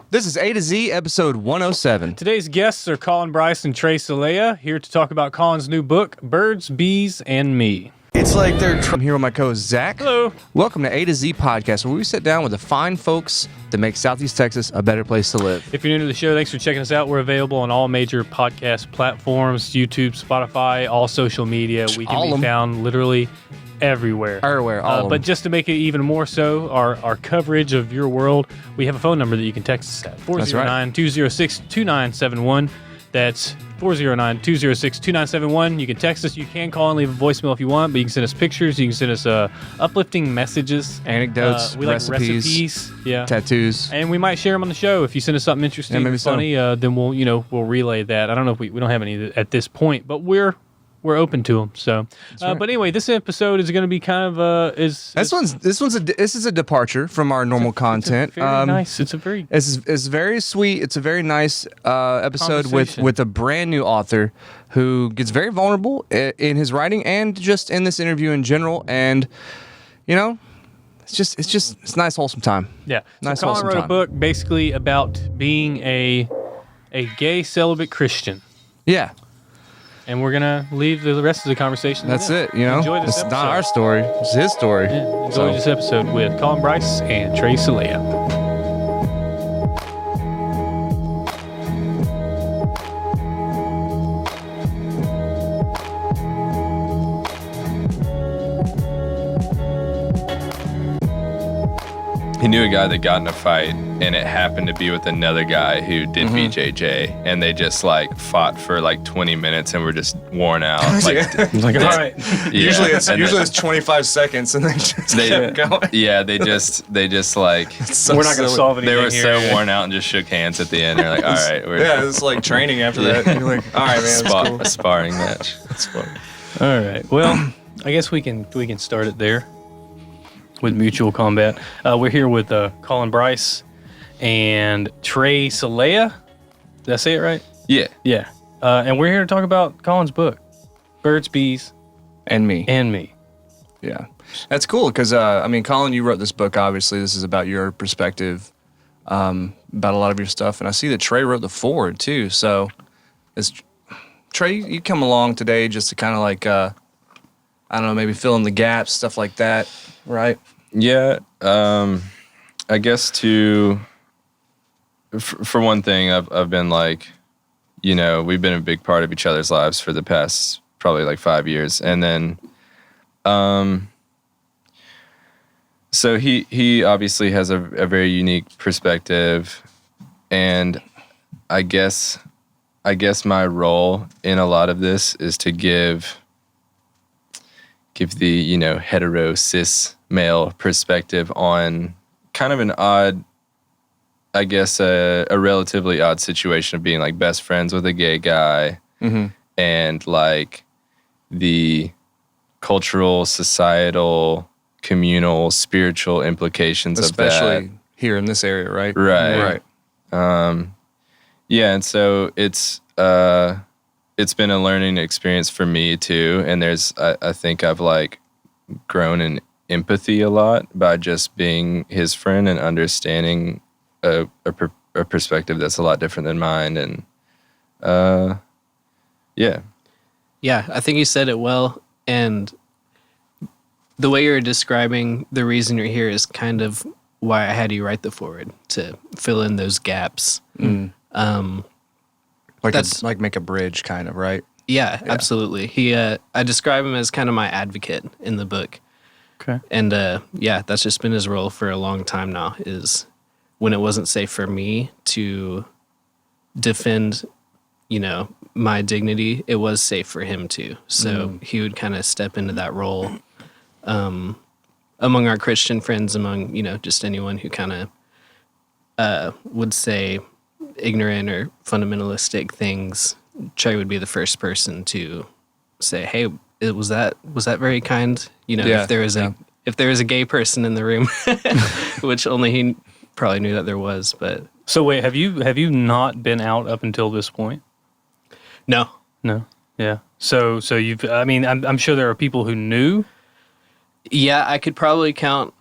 This is A to Z, episode 107. Today's guests are Collin, Brice, and Trey, Celaya, here to talk about Collin's new book, Birds, Bees, and Me. It's like I'm here with my co-host, Zach. Hello. Welcome to A to Z Podcast, where we sit down with the fine folks that make Southeast Texas a better place to live. If you're new to the show, thanks for checking us out. We're available on all major podcast platforms, YouTube, Spotify, all social media. We can be found literally everywhere. But just to make it even more so, our coverage of your world, we have a phone number that you can text us at 409-206-2971. That's 409-206-2971. You can text us. You can call and leave a voicemail if you want, but you can send us pictures. You can send us uplifting messages, anecdotes, we recipes, tattoos, and we might share them on the show. If you send us something interesting or funny, then we'll relay that. I don't know if we don't have any at this point, but we're open to them. So, right. But anyway, this episode is going to be kind of this is a departure from our normal content. It's very nice. It's very sweet. It's a very nice episode with a brand new author who gets very vulnerable in his writing and just in this interview in general. And it's nice wholesome time. Yeah. Nice Collin wrote a book basically about being a gay celibate Christian. Yeah. And we're going to leave the rest of the conversation. That's it, Enjoy this episode. It's not our story. It's his story. Yeah, enjoy this episode with Collin, Brice, and Trey, Celaya. He knew a guy that got in a fight, and it happened to be with another guy who did BJJ, and they just fought for 20 minutes and were just worn out. All right. Yeah. Usually it's 25 seconds, and they just kept going. Yeah, they just we're not going to solve anything. They were so worn out and just shook hands at the end. They're like, all right. It's like training after that. You're like, all right, man, that's cool. A sparring match. That's fun. All right. Well, I guess we can start it there. With mutual combat. We're here with Collin, Brice, and Trey, Celaya. Did I say it right? Yeah. Yeah. And we're here to talk about Collin's book, Birds, Bees, and Me. Yeah. That's cool because, Collin, you wrote this book. Obviously, this is about your perspective about a lot of your stuff. And I see that Trey wrote the foreword, too. So, Trey, you come along today just to kind of maybe fill in the gaps, stuff like that, right? Yeah, I guess for one thing, I've been we've been a big part of each other's lives for the past probably 5 years, and then, so he obviously has a very unique perspective, and I guess my role in a lot of this is to give the hetero cis male perspective on kind of an odd, I guess a relatively odd situation of being best friends with a gay guy, and the cultural, societal, communal, spiritual implications of that, especially here in this area, right? Right. Yeah, and so it's been a learning experience for me too, and I think I've grown in empathy a lot by just being his friend and understanding a perspective that's a lot different than mine, and yeah, I think you said it well, and the way you're describing the reason you're here is kind of why I had you write the foreword, to fill in those gaps. Make a bridge, kind of, right? Yeah, absolutely. I describe him as kind of my advocate in the book. Okay. And that's just been his role for a long time now, is when it wasn't safe for me to defend, my dignity, it was safe for him to. So he would kind of step into that role among our Christian friends, among, just anyone who kind of would say ignorant or fundamentalistic things. Trey would be the first person to say, "Hey, was that very kind?" If there was a gay person in the room, which only he probably knew that there was. But so wait, have you not been out up until this point? No. Yeah. So you've. I'm sure there are people who knew. Yeah, I could probably count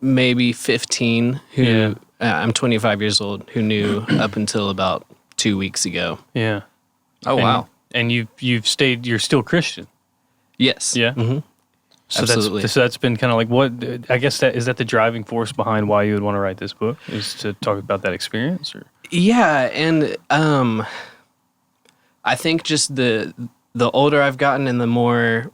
maybe 15 who I'm 25 years old, who knew up until about 2 weeks ago. Yeah. Oh, wow. And you've stayed. You're still Christian. Yes. Yeah. Mm-hmm. So Absolutely. that's been kind of like what I guess that is that the driving force behind why you would want to write this book is to talk about that experience, or Yeah, and I think just the older I've gotten and the more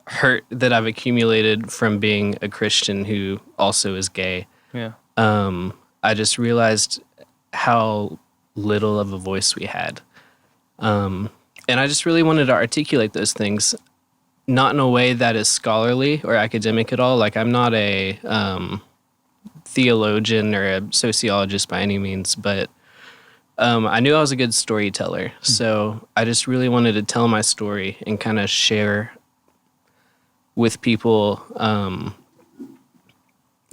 hurt that I've accumulated from being a Christian who also is gay, yeah, I just realized how little of a voice we had. And I just really wanted to articulate those things, not in a way that is scholarly or academic at all. Like, I'm not a theologian or a sociologist by any means, but I knew I was a good storyteller. So I just really wanted to tell my story and kind of share with people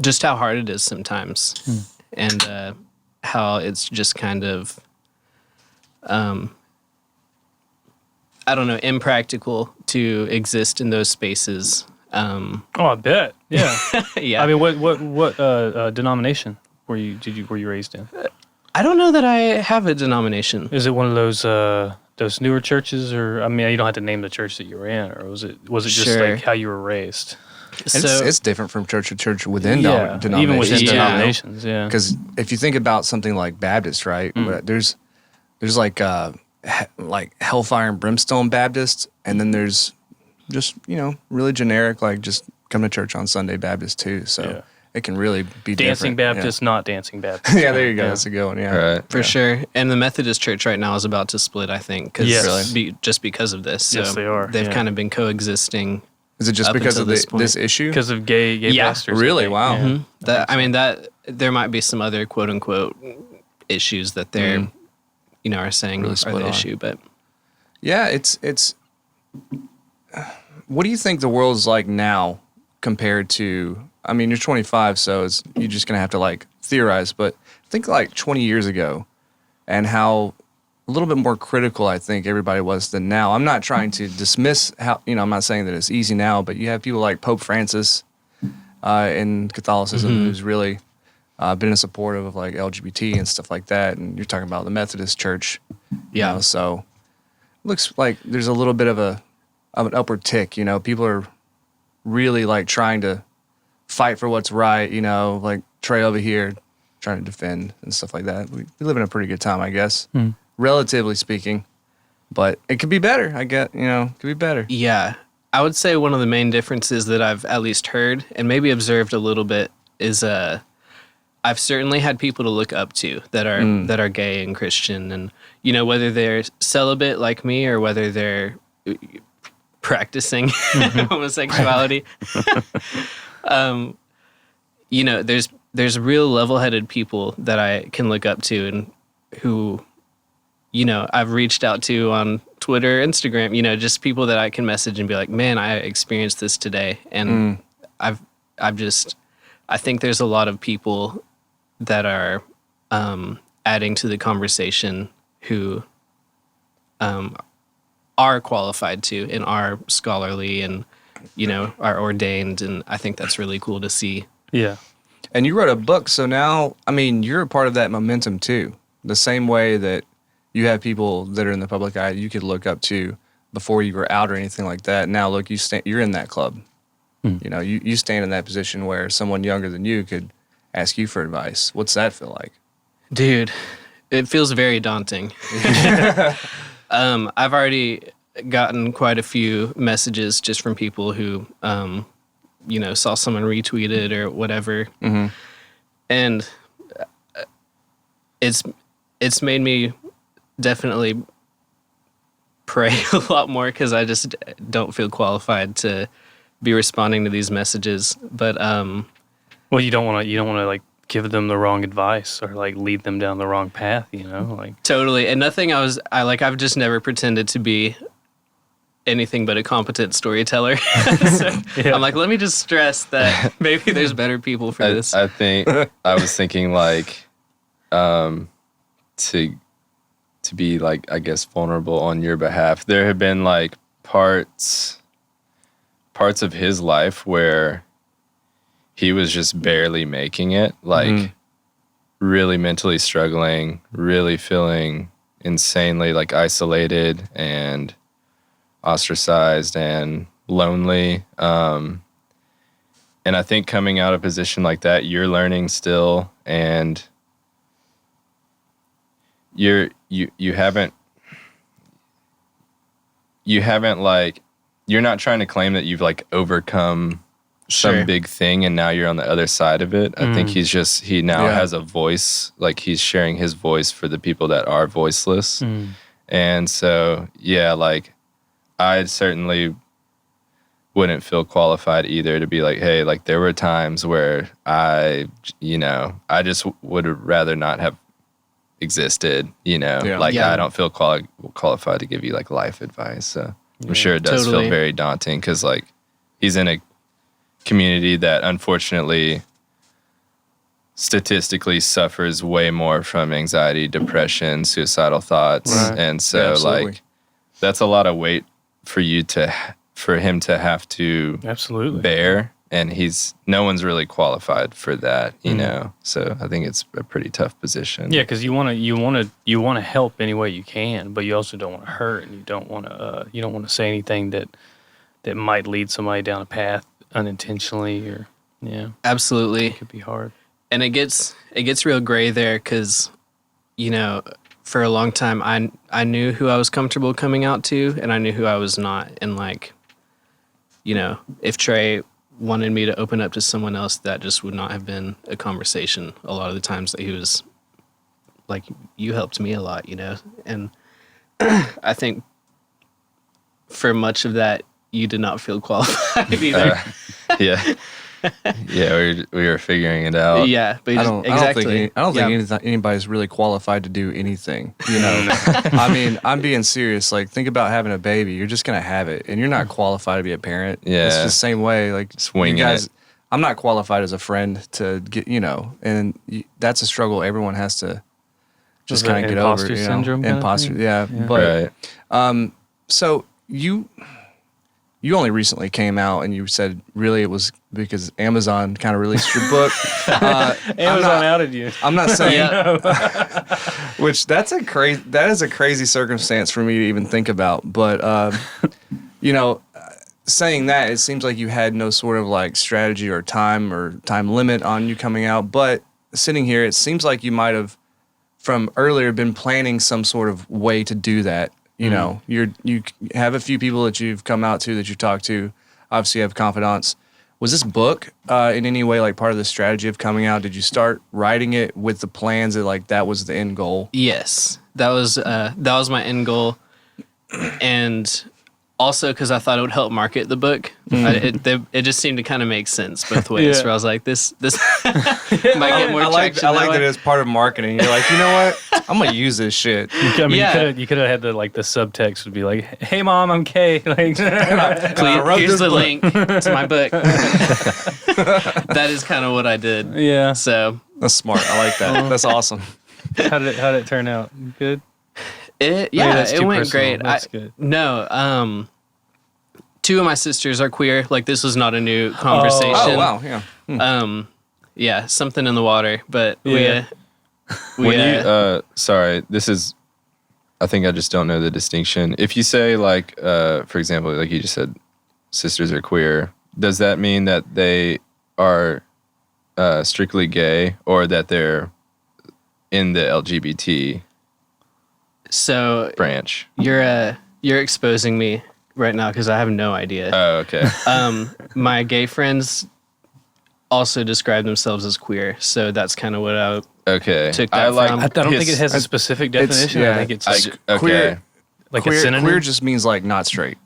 just how hard it is sometimes, and how it's just kind of I don't know, impractical to exist in those spaces. Oh, I bet. Yeah. Yeah. I mean, what denomination were you raised in? I don't know that I have a denomination. Is it one of those newer churches, or I mean, you don't have to name the church that you were in, or was it just Sure. like how you were raised? And it's different from church to church within denominations. Even within Yeah. denominations, yeah. Because if you think about something like Baptist, right? There's like hellfire and brimstone Baptist, and then there's just really generic, like just come to church on Sunday Baptist too. So it can really be Dancing different. Baptist, not dancing Baptist. Yeah, there you go. That's a good one. Yeah, Right. For sure. And the Methodist Church right now is about to split, I think, Yes. just because of this. So Yes, they are. They've Yeah. kind of been coexisting. Is it just Up because of until this point. this issue? Because of gay Yeah. pastors. Really? I think. Wow. Yeah. Mm-hmm. That there might be some other quote unquote issues that they're are saying Really are split the on. issue, but Yeah, it's. What do you think the world's like now compared to? I mean, you're 25, so you're just gonna have to like theorize. But think like 20 years ago, and how a little bit more critical I think everybody was than now. I'm not trying to dismiss how I'm not saying that it's easy now, but you have people like Pope Francis in Catholicism who's really been supportive of like LGBT and stuff like that. And you're talking about the Methodist Church, yeah. so. Looks like there's a little bit of an upward tick. People are really like trying to fight for what's right. Like Trey over here trying to defend and stuff like that. We live in a pretty good time, I guess, relatively speaking. But it could be better. I get, it could be better. Yeah. I would say one of the main differences that I've at least heard and maybe observed a little bit is I've certainly had people to look up to that are gay and Christian, and whether they're celibate like me or whether they're practicing homosexuality. There's real level-headed people that I can look up to and who I've reached out to on Twitter, Instagram, just people that I can message and be like, man, I experienced this today, and I think there's a lot of people that are adding to the conversation who are qualified to and are scholarly and are ordained, and I think that's really cool to see. Yeah. And you wrote a book, so now, I mean, you're a part of that momentum too. The same way that you have people that are in the public eye you could look up to before you were out or anything like that. Now, look, you're in that club. You stand in that position where someone younger than you could ask you for advice. What's that feel like? Dude, it feels very daunting. I've already gotten quite a few messages just from people who, saw someone retweet it or whatever. And it's made me definitely pray a lot more because I just don't feel qualified to be responding to these messages. But well, you don't want to like give them the wrong advice or like lead them down the wrong path, like totally. And I've just never pretended to be anything but a competent storyteller. So I'm like, let me just stress that maybe there's better people for this. I think I was thinking like to be like, I guess, vulnerable on your behalf. There have been like parts of his life where he was just barely making it. Like really mentally struggling, really feeling insanely like isolated and ostracized and lonely. And I think coming out of a position like that, you're learning still, and you haven't like, you're not trying to claim that you've like overcome some big thing and now you're on the other side of it. I think he now has a voice, like he's sharing his voice for the people that are voiceless. And so, yeah, like I certainly wouldn't feel qualified either to be like, hey, like there were times where I just would rather not have existed, like I don't feel qualified to give you like life advice. So I'm sure it does feel very daunting because like he's in a community that unfortunately statistically suffers way more from anxiety, depression, suicidal thoughts. And so like that's a lot of weight for him to have to bear, and no one's really qualified for that, so I think it's a pretty tough position. Yeah, because you want to help any way you can, but you also don't want to hurt, and you don't want to say anything that might lead somebody down a path unintentionally, or absolutely, it could be hard. And it gets real gray there because for a long time I knew who I was comfortable coming out to, and I knew who I was not. And like, if Trey wanted me to open up to someone else, that just would not have been a conversation a lot of the times that he was like, you helped me a lot, and I think for much of that you did not feel qualified either. We were figuring it out. Yeah, but I don't think anybody's really qualified to do anything. I mean, I'm being serious. Like, think about having a baby. You're just gonna have it, and you're not qualified to be a parent. Yeah, it's the same way. Like, swing you guys, it. I'm not qualified as a friend to get, and that's a struggle everyone has to just kind of get over. Imposter syndrome. Imposter, yeah. But so you only recently came out, and you said really it was because Amazon kind of released your book. Amazon outed you. I'm not saying, which that is a crazy circumstance for me to even think about. But saying that, it seems like you had no sort of like strategy or time limit on you coming out. But sitting here, it seems like you might have from earlier been planning some sort of way to do that. You have a few people that you've come out to, that you talk to. Obviously, you have confidants. Was this book in any way like part of the strategy of coming out? Did you start writing it with the plans that like that was the end goal? Yes, that was my end goal, and also because I thought it would help market the book. It just seemed to kind of make sense both ways. Where I was like, this might get more traction. I like that it's part of marketing. You're like, you know what? I'm gonna use this shit. You could have had the subtext would be like, "Hey mom, I'm Kay." Like, here's the link to my book. That is kind of what I did. Yeah. So that's smart. I like that. That's awesome. How did it turn out? Good. It went great. That's good. No, two of my sisters are queer. Like, this was not a new conversation. Oh wow, yeah. Yeah, something in the water. But sorry, this is, I think I just don't know the distinction. If you say like, for example, like you just said, sisters are queer, does that mean that they are strictly gay, or that they're in the LGBT branch? You're exposing me right now because I have no idea. Oh, okay. My gay friends also describe themselves as queer, so that's kind of what I took that from. I don't think it has a specific definition. I think it's like queer. Like a synonym. Queer just means like not straight,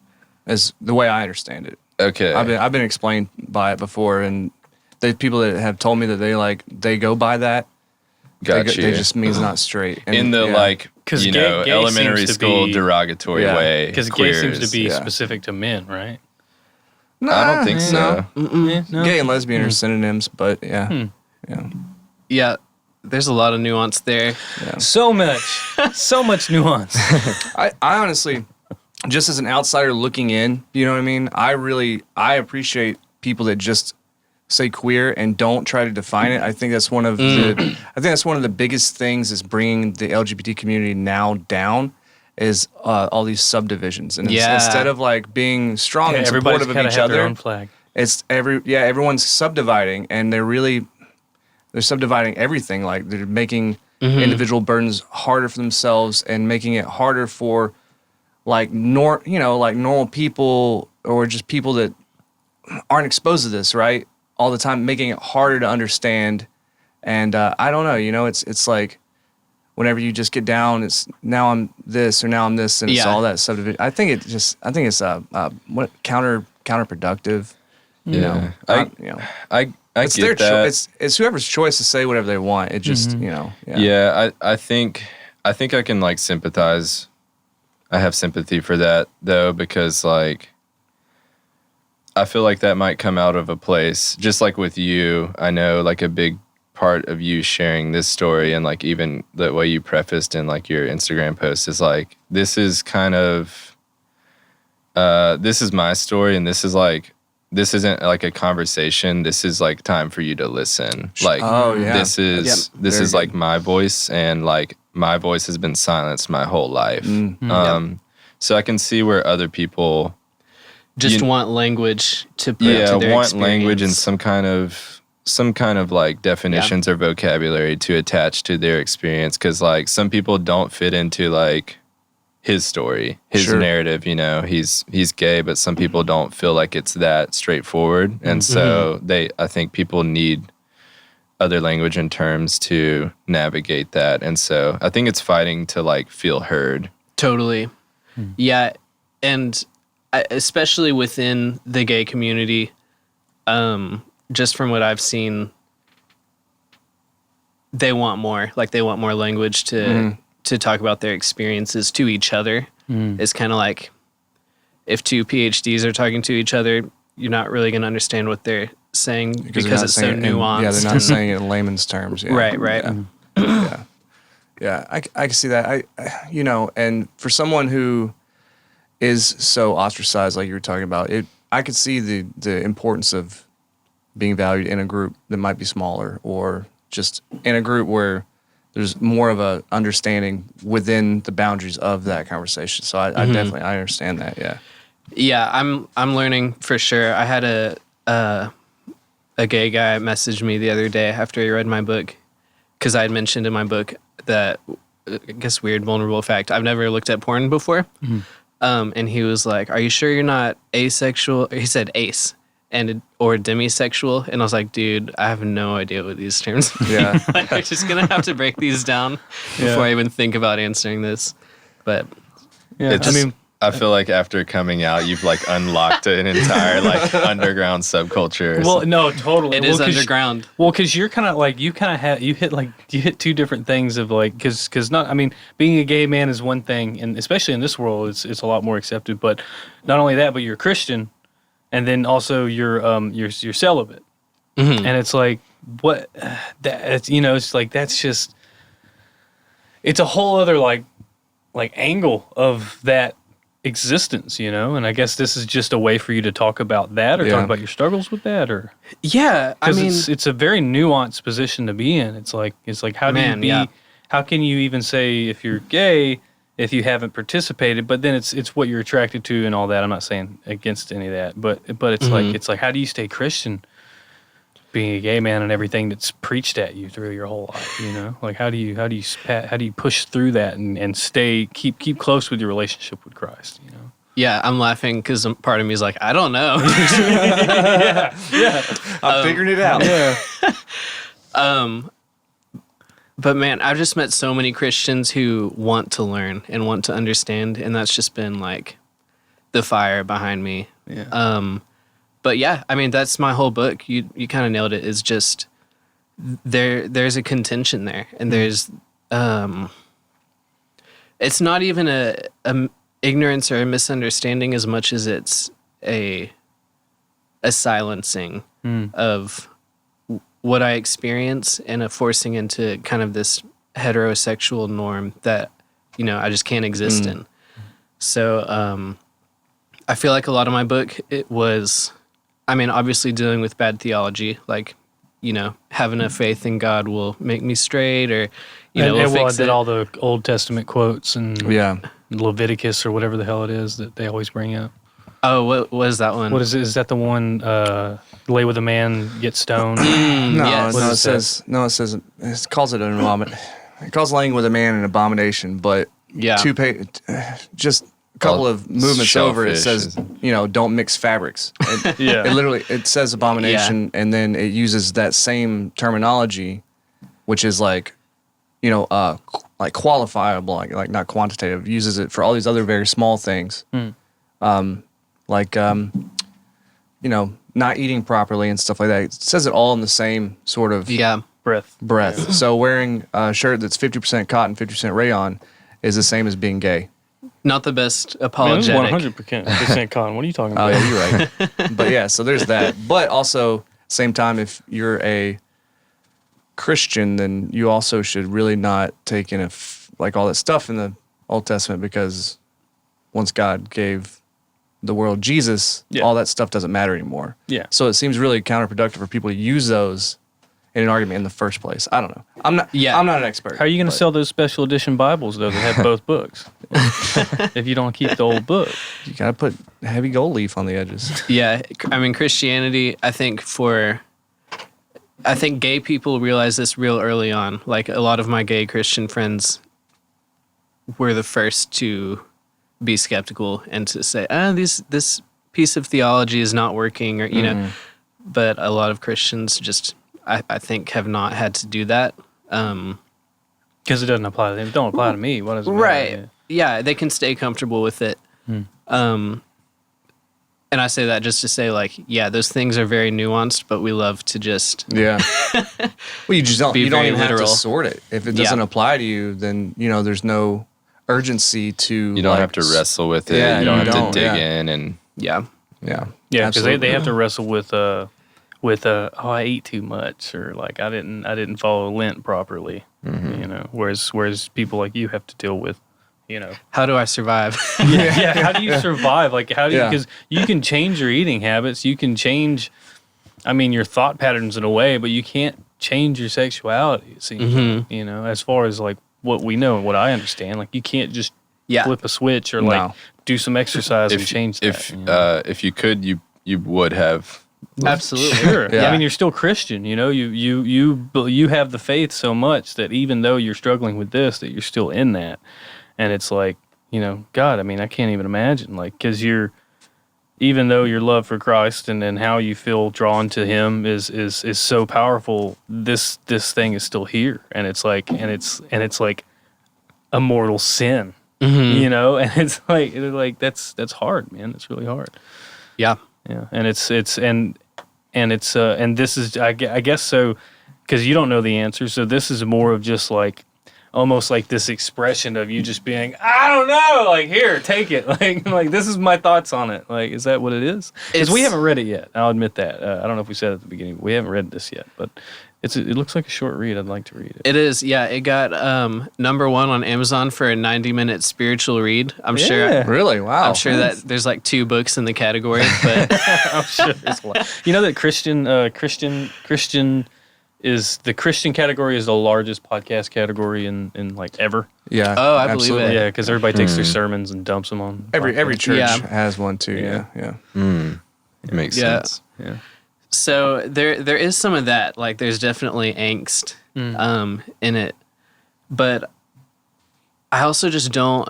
is the way I understand it. Okay. I've been explained by it before, and the people that have told me that they go by that. Gotcha. They just means not straight. And, in the gay elementary school derogatory way. Because gay seems to be specific to men, right? No, I don't think so. No. Gay and lesbian are synonyms, but yeah. Yeah, there's a lot of nuance there. Yeah. So much nuance. I honestly, just as an outsider looking in, you know what I mean? I appreciate people that just say queer and don't try to define it. I think that's one of the biggest things is bringing the LGBT community now down is all these subdivisions. And instead of like being strong and supportive of each other, their own flag. It's everyone's subdividing, and they're subdividing everything. Like they're making individual burdens harder for themselves and making it harder for like normal people or just people that aren't exposed to this, right? All the time, making it harder to understand. And I don't know, it's like whenever you just get down, it's now I'm this or now I'm this, and it's all that subdivision. I think it's counterproductive. I it's get their that. choice. It's whoever's choice to say whatever they want. It just I think I can like sympathize. I have sympathy for that though, because like I feel like that might come out of a place just like with you. I know like a big part of you sharing this story and like even the way you prefaced in like your Instagram post is like this is kind of this is my story, and this isn't like a conversation. This is like time for you to listen. Like this is like my voice, and like my voice has been silenced my whole life. So I can see where other people just want language to put to their want experience. language and some kind of like definitions or vocabulary to attach to their experience, because like some people don't fit into like his story, his narrative. He's gay, but some people don't feel like it's that straightforward, and so I think people need other language and terms to navigate that, and so I think it's fighting to like feel heard. Totally. Yeah, and especially within the gay community, just from what I've seen, they want more. Like they want more language to talk about their experiences to each other. It's kind of like if two PhDs are talking to each other, you're not really going to understand what they're saying because it's so nuanced. They're not saying it in layman's terms. Yeah. Right. Yeah, I can see that. And for someone who is so ostracized, like you were talking about, I could see the importance of being valued in a group that might be smaller, or just in a group where there's more of a understanding within the boundaries of that conversation. So I definitely understand that. Yeah. Yeah, I'm learning for sure. I had a gay guy message me the other day after he read my book, because I had mentioned in my book that, I guess, weird vulnerable fact, I've never looked at porn before. And he was like, "Are you sure you're not asexual?" He said ace or demisexual, and I was like, "Dude, I have no idea what these terms mean." Yeah. Like, I'm just gonna have to break these down before I even think about answering this. But yeah, I feel like after coming out, you've like unlocked an entire like underground subculture. Well, no, totally. It is underground. Well, because you're kind of like you hit two different things of like because being a gay man is one thing, and especially in this world, it's a lot more accepted. But not only that, but you're a Christian, and then also you're celibate, and it's like what that it's like that's just it's a whole other like angle of that existence, and I guess this is just a way for you to talk about that or talk about your struggles with that, or it's a very nuanced position to be in. It's like how can you even say if you're gay if you haven't participated, but then it's what you're attracted to and all that. I'm not saying against any of that, but it's like how do you stay Christian being a gay man and everything that's preached at you through your whole life, like how do you push through that and stay keep close with your relationship with Christ, Yeah, I'm laughing because part of me is like, I don't know. I'm figuring it out. But man, I've just met so many Christians who want to learn and want to understand, and that's just been like the fire behind me. But yeah, that's my whole book. You kind of nailed it. Is just there's a contention there, and there's it's not even a ignorance or a misunderstanding as much as it's a silencing of what I experience and a forcing into kind of this heterosexual norm that I just can't exist in. So I feel like a lot of my book, it was I mean, obviously dealing with bad theology, like, having a faith in God will make me straight, or, and fix did it. all the Old Testament quotes and Yeah. Leviticus or whatever the hell it is that they always bring up. Oh, what is that one? What is it? Is that the one, lay with a man, get stoned? Yes. It calls it an abomination. It calls laying with a man an abomination, but Yeah. just a couple of movements over, it says, don't mix fabrics. It says abomination, and then it uses that same terminology, which is like qualifiable, like not quantitative. Uses it for all these other very small things, not eating properly and stuff like that. It says it all in the same sort of breath. So wearing a shirt that's 50% cotton, 50% rayon is the same as being gay. Not the best apologetic. 100% cotton. What are you talking Oh, about? yeah, you're right. But yeah, so there's that. But also, same time, if you're a Christian, then you also should really not take in all that stuff in the Old Testament, because once God gave the world Jesus, all that stuff doesn't matter anymore. Yeah. So it seems really counterproductive for people to use those in an argument in the first place. I don't know. I'm not an expert. How are you going to sell those special edition Bibles, though, that have both books? If you don't keep the old book. You got to put heavy gold leaf on the edges. Yeah, I mean, Christianity, I think gay people realize this real early on. Like, a lot of my gay Christian friends were the first to be skeptical and to say, this piece of theology is not working, or, but a lot of Christians just, I think, have not had to do that. Because it doesn't apply to them. It don't apply to me. What does it matter? Right. Yeah, they can stay comfortable with it. And I say that just to say, those things are very nuanced, but we love to just Well, you just don't. You don't very even have literal. to sort it. If it doesn't apply to you, then there's no urgency to. You don't have to wrestle with it. Yeah, you don't you have to don't, dig in, and Yeah, because they have to wrestle with I ate too much, or like I didn't follow Lent properly. Whereas people like you have to deal with, how do I survive? how do you survive? Like, how do you, because you can change your eating habits, you can change, your thought patterns in a way, but you can't change your sexuality, it seems like, as far as like what we know and what I understand. Like, you can't just flip a switch or do some exercise and change that. If you could, you would have. Absolutely. Sure. Yeah. You're still Christian, you have the faith so much that even though you're struggling with this, that you're still in that. And it's like, God, I can't even imagine, like, because even though your love for Christ and how you feel drawn to Him is so powerful, this thing is still here, and it's like a mortal sin, and it's like that's hard, man. It's really hard. Yeah. Yeah, and this is I guess so, because you don't know the answer, so this is more of just like almost like this expression of you just being, I don't know, like, here, take it, like this is my thoughts on it. Like, is that what it is? Because we haven't read it yet. I'll admit that. I don't know if we said at the beginning, we haven't read this yet, but it looks like a short read. I'd like to read it. It is, yeah. It got number 1 on Amazon for a 90-minute spiritual read. I'm sure. Really? Wow. I'm sure that there's like 2 books in the category, but I'm sure there's a lot. You know that Christian is the Christian category is the largest podcast category in like ever. Yeah. Oh, I believe it. Yeah, because everybody takes their sermons and dumps them on Every church Yeah. has one too. Yeah. It makes sense. Yeah. So there is some of that. Like, there's definitely angst in it, but I also just don't.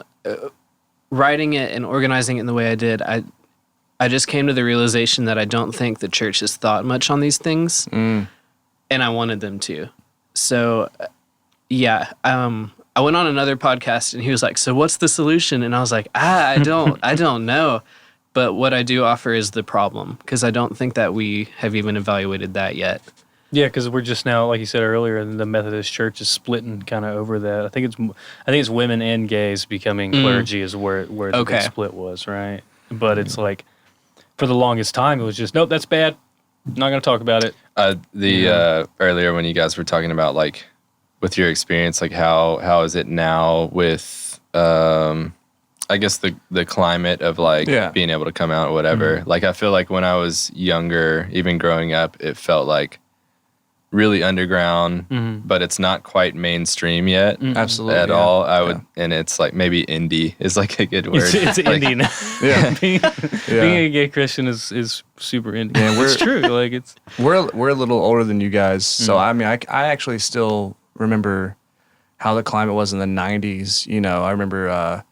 Writing it and organizing it in the way I did, I just came to the realization that I don't think the church has thought much on these things, and I wanted them to. So, I went on another podcast, and he was like, "So what's the solution?" And I was like, I don't know. But what I do offer is the problem, because I don't think that we have even evaluated that yet. Yeah, because we're just now, like you said earlier, the Methodist Church is splitting kind of over that. I think it's women and gays becoming clergy is where the big split was, right? But it's like, for the longest time, it was just, nope, that's bad. Not going to talk about it. Earlier when you guys were talking about, like, with your experience, like how is it now with I guess the climate of like being able to come out or whatever. Like I feel like when I was younger, even growing up, it felt like really underground, but it's not quite mainstream yet. Absolutely. At all. I would, and it's like maybe indie is like a good word. It's like, indie now. Being a gay Christian is super indie. Yeah, it's true. Like we're a little older than you guys, so I mean, I actually still remember how the climate was in the 90s. You know, I remember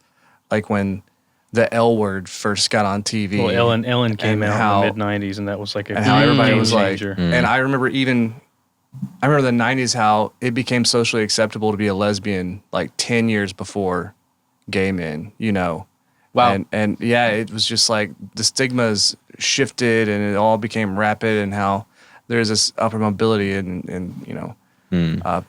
like when the L word first got on TV. Well, Ellen came out in the mid 90s, and that was like a how everybody was changer. Like, and I remember the 90s how it became socially acceptable to be a lesbian like 10 years before gay men, you know. Wow. And yeah, it was just like the stigmas shifted and it all became rapid, and how there's this upper mobility and you know,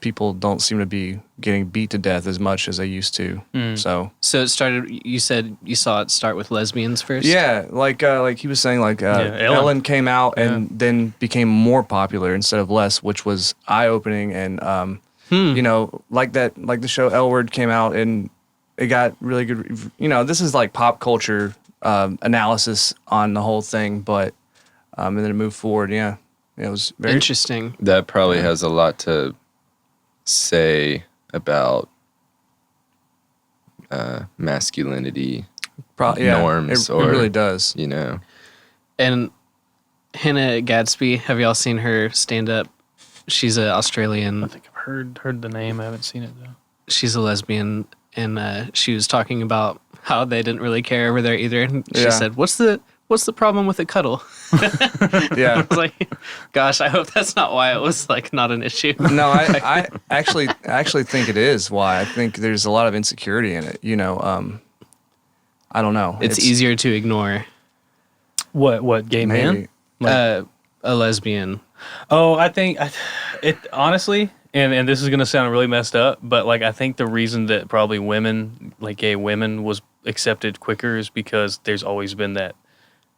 people don't seem to be getting beat to death as much as they used to. So it started. You said you saw it start with lesbians first. Yeah, like he was saying, like Ellen came out and then became more popular instead of less, which was eye opening. And you know, like the show L Word came out and it got really good. You know, this is like pop culture analysis on the whole thing, but and then it moved forward. Yeah, it was very interesting. That probably has a lot to say about masculinity norms. It really does. You know. And Hannah Gadsby, have y'all seen her stand up? She's an Australian. I think I've heard the name. I haven't seen it though. She's a lesbian, and she was talking about how they didn't really care over there either. And she said, "What's the problem with a cuddle?" Yeah. I was like, gosh, I hope that's not why it was like not an issue. No, I actually think it is why. I think there's a lot of insecurity in it. You know, I don't know. It's easier to ignore. What gay man? A lesbian. Oh, I think it honestly, and this is gonna sound really messed up, but like I think the reason that probably women, like gay women, was accepted quicker is because there's always been that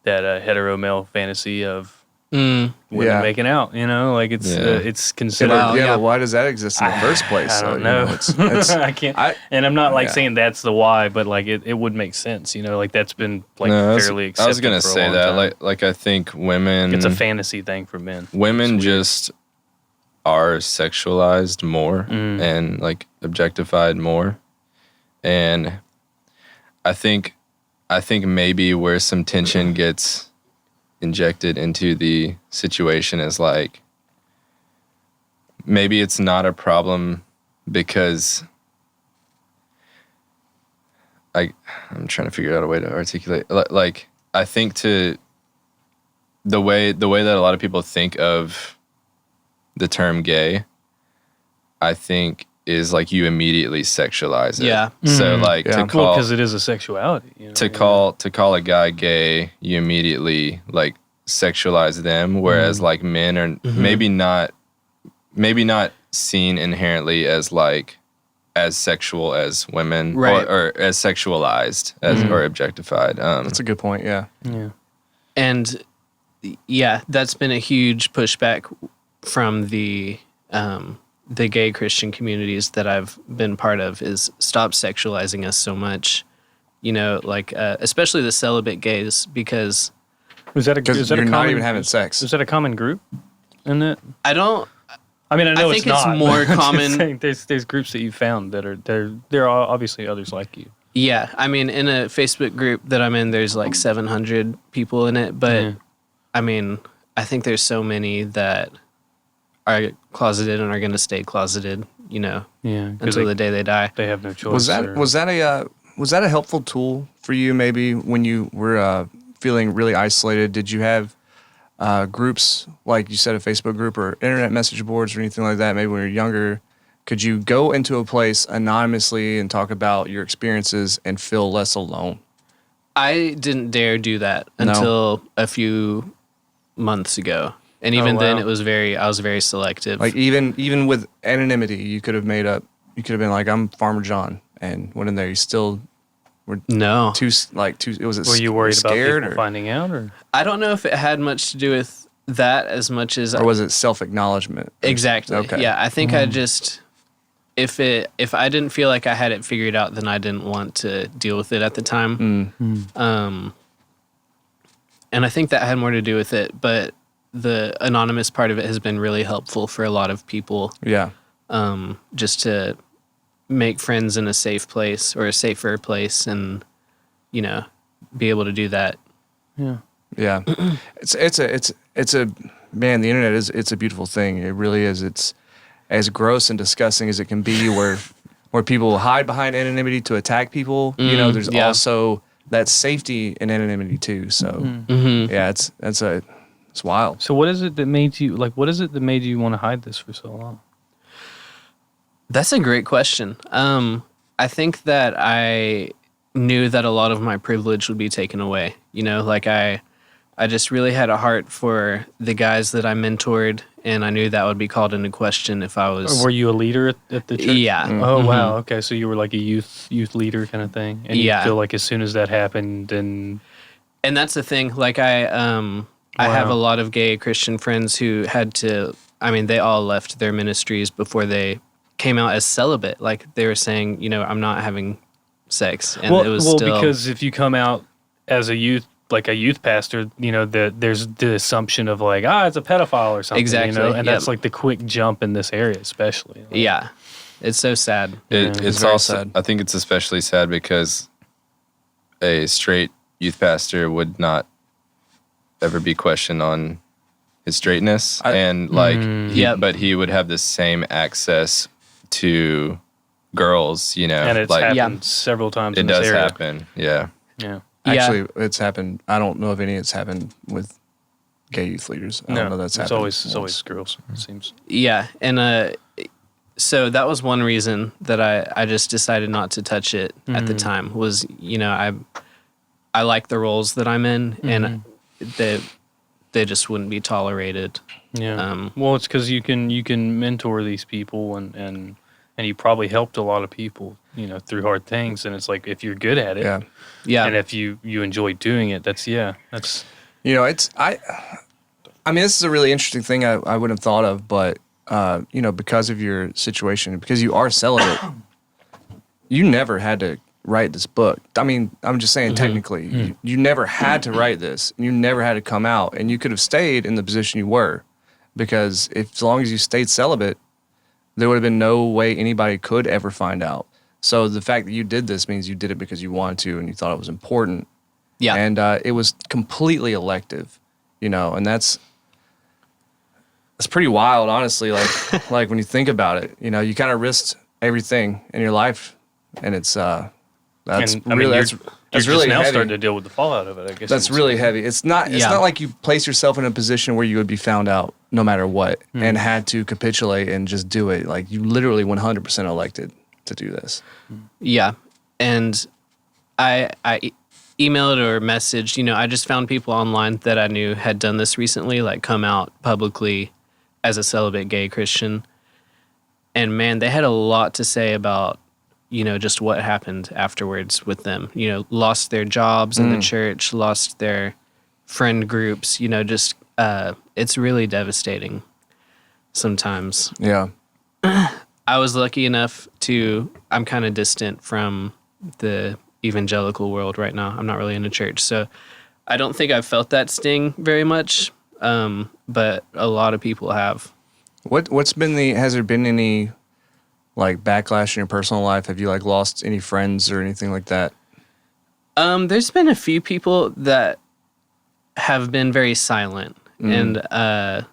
hetero male fantasy of women making out. You know, like it's considered. But why does that exist in the first place? I don't know. It's, I can't. And I'm not like saying that's the why, but like it would make sense. You know, like that's been like fairly accepted. I was gonna say that. Like I think women. It's a fantasy thing for men. Women just are sexualized more and like objectified more, and I think maybe where some tension gets injected into the situation is like maybe it's not a problem because I'm trying to figure out a way to articulate. Like I think to the way that a lot of people think of the term gay, I think is like you immediately sexualize it. Yeah. So like to call, because it is a sexuality. You know? To call a guy gay, you immediately like sexualize them, whereas like men are maybe not seen inherently as like as sexual as women, right, or as sexualized as or objectified. That's a good point. Yeah. And yeah, that's been a huge pushback from the gay Christian communities that I've been part of, is stop sexualizing us so much, you know, like especially the celibate gays, because you're not even having sex. Is that a common group in it? I know I think it's more common. Saying, there's groups that you found that are there are obviously others like you. Yeah, I mean, in a Facebook group that I'm in, there's like 700 people in it, but I mean, I think there's so many that are closeted and are going to stay closeted, you know, until the day they die. They have no choice. Was that a helpful tool for you maybe when you were feeling really isolated? Did you have groups, like you said, a Facebook group or internet message boards or anything like that, maybe when you were younger? Could you go into a place anonymously and talk about your experiences and feel less alone? I didn't dare do that until a few months ago. And even then I was very selective. Like even with anonymity, you could have been like, I'm Farmer John, and went in there. You still were too. Were you worried about people finding out, or? I don't know if it had much to do with that as much as. Or was it self-acknowledgement? Exactly. Okay. Yeah, I think I just. if I didn't feel like I had it figured out, then I didn't want to deal with it at the time. And I think that had more to do with it, but the anonymous part of it has been really helpful for a lot of people. Yeah. Just to make friends in a safe place or a safer place, and be able to do that. Yeah. It's a man, the internet it's a beautiful thing. It really is. It's as gross and disgusting as it can be, where people hide behind anonymity to attack people. There's also that safety in anonymity too. So yeah, it's wild. So what is it that made you want to hide this for so long? That's a great question. I think that I knew that a lot of my privilege would be taken away. I just really had a heart for the guys that I mentored, and I knew that would be called into question if I was... Or were you a leader at the church? Yeah. Oh, wow. Okay, so you were like a youth leader kind of thing? And you feel like as soon as that happened, then... And that's the thing. Like, I have a lot of gay Christian friends who had to... I mean, they all left their ministries before they came out as celibate. Like, they were saying, I'm not having sex. And it was still... because if you come out as a youth pastor, there's the assumption of like, it's a pedophile or something. Exactly. And that's like the quick jump in this area, especially. Yeah. It's so sad. It's also sad. I think it's especially sad because a straight youth pastor would not ever be questioned on his straightness. But he would have the same access to girls, And it's happened several times in this area. It does happen, yeah. Yeah. Actually, it's happened. I don't know of any it's happened with gay youth leaders. I don't know that's happened. It's always girls, it seems. Yeah, and so that was one reason that I just decided not to touch it at the time was, I like the roles that I'm in, and they just wouldn't be tolerated. Yeah. Well, it's because you can mentor these people and you probably helped a lot of people, through hard things. And it's like, if you're good at it, yeah, and if you enjoy doing it, that's. I mean, this is a really interesting thing I wouldn't have thought of, but because of your situation, because you are celibate, you never had to write this book. I mean, I'm just saying technically, you never had to write this, and you never had to come out, and you could have stayed in the position you were, because as long as you stayed celibate, there would have been no way anybody could ever find out. So the fact that you did this means you did it because you wanted to and you thought it was important. Yeah. And it was completely elective, and that's pretty wild, honestly. Like, like when you think about it, you kind of risked everything in your life, and it's that's really now heavy. starting to deal with the fallout of it. I guess That's really heavy. It's not like you place yourself in a position where you would be found out no matter what and had to capitulate and just do it. Like, you literally 100% elected to do this. Yeah. And I emailed or messaged, I just found people online that I knew had done this recently, like come out publicly as a celibate gay Christian. And man, they had a lot to say about, just what happened afterwards with them. Lost their jobs in the church, lost their friend groups, just it's really devastating sometimes. Yeah. I was lucky enough I'm kind of distant from the evangelical world right now. I'm not really in a church, so I don't think I've felt that sting very much, but a lot of people have. Has there been any like backlash in your personal life? Have you like lost any friends or anything like that? There's been a few people that have been very silent, and I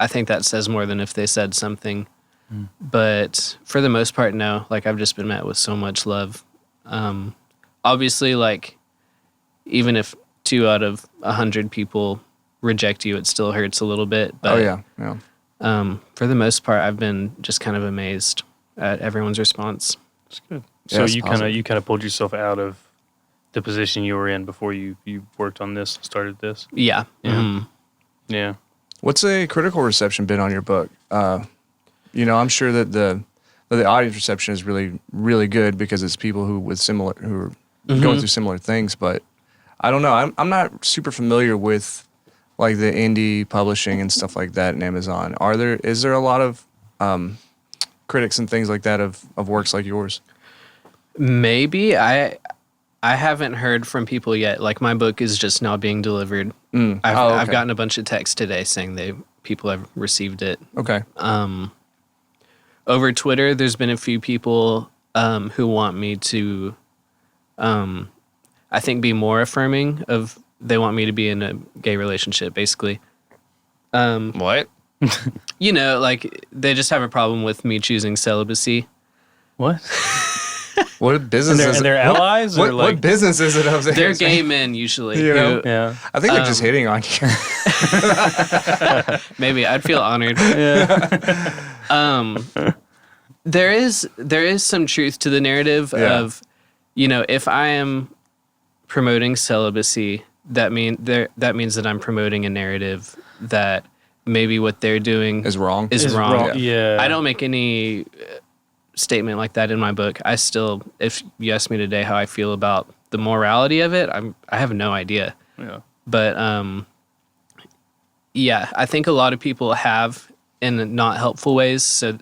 think that says more than if they said something. But for the most part, no. Like, I've just been met with so much love. Obviously, like, even if 2 out of 100 people reject you, it still hurts a little bit. But, for the most part, I've been just kind of amazed at everyone's response. That's good. So you kind of pulled yourself out of the position you were in before you worked on this, started this. Yeah. Yeah. What's a critical reception been on your book? I'm sure that the audience reception is really, really good because it's people who are going through similar things. But I don't know. I'm not super familiar with like the indie publishing and stuff like that in Amazon. Is there a lot of critics and things like that of works like yours? Maybe. I haven't heard from people yet. Like, my book is just now being delivered. I've gotten a bunch of texts today saying people have received it. Okay. Over Twitter, there's been a few people who want me to, I think, be more affirming of. They want me to be in a gay relationship, basically. What? You know, like, they just have a problem with me choosing celibacy. What? What business is it? And they're allies? What, or like, what business is it of theirs? They're gay men, usually. You know? Yeah. I think they're just hitting on you. Maybe. I'd feel honored. There is some truth to the narrative of, you know, if I am promoting celibacy, that means that I'm promoting a narrative that maybe what they're doing Is wrong. Is wrong. Yeah. I don't make any statement like that in my book. I still, if you ask me today how I feel about the morality of it, I have no idea. Yeah. But yeah, I think a lot of people have in not helpful ways. So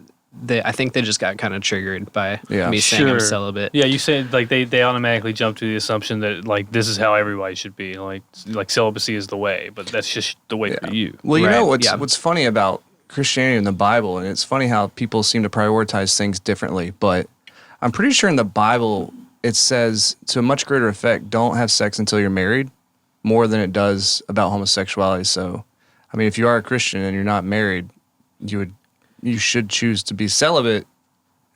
I think they just got kind of triggered by me saying I'm celibate. Yeah, you said like they automatically jump to the assumption that like this is how everybody should be. Like celibacy is the way, but that's just the way for you. Well, you know Right. what's funny about Christianity and the Bible, and it's funny how people seem to prioritize things differently, but I'm pretty sure in the Bible it says to a much greater effect, don't have sex until you're married, more than it does about homosexuality. So, I mean, if you are a Christian and you're not married, you should choose to be celibate,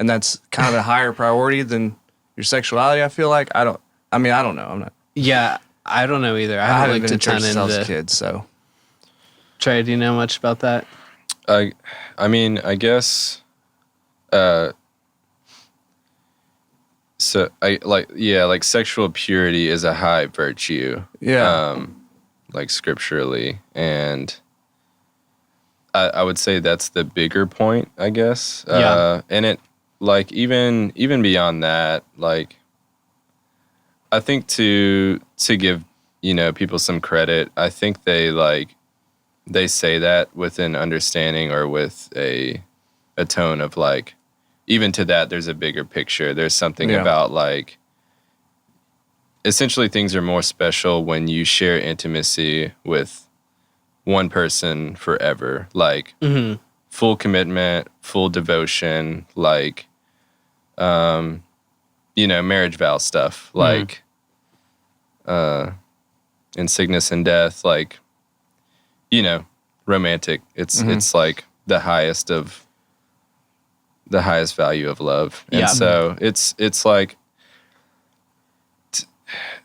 and that's kind of a higher priority than your sexuality, I feel like. I don't know. I'm not. Yeah, I don't know either. I haven't haven't been looked in a ton church since I was a into. kid, so. Trey, do you know much about that? I mean, I guess. So like sexual purity is a high virtue. Yeah. Like scripturally, and I would say that's the bigger point, I guess. Yeah. And it like even beyond that, like I think to give people some credit, I think they say that with an understanding or with a tone of like, even to that, there's a bigger picture. There's something about like, essentially things are more special when you share intimacy with one person forever, like full commitment, full devotion, like, marriage vow stuff, like, in sickness and death, like, romantic. It's like the highest value of love. And so it's like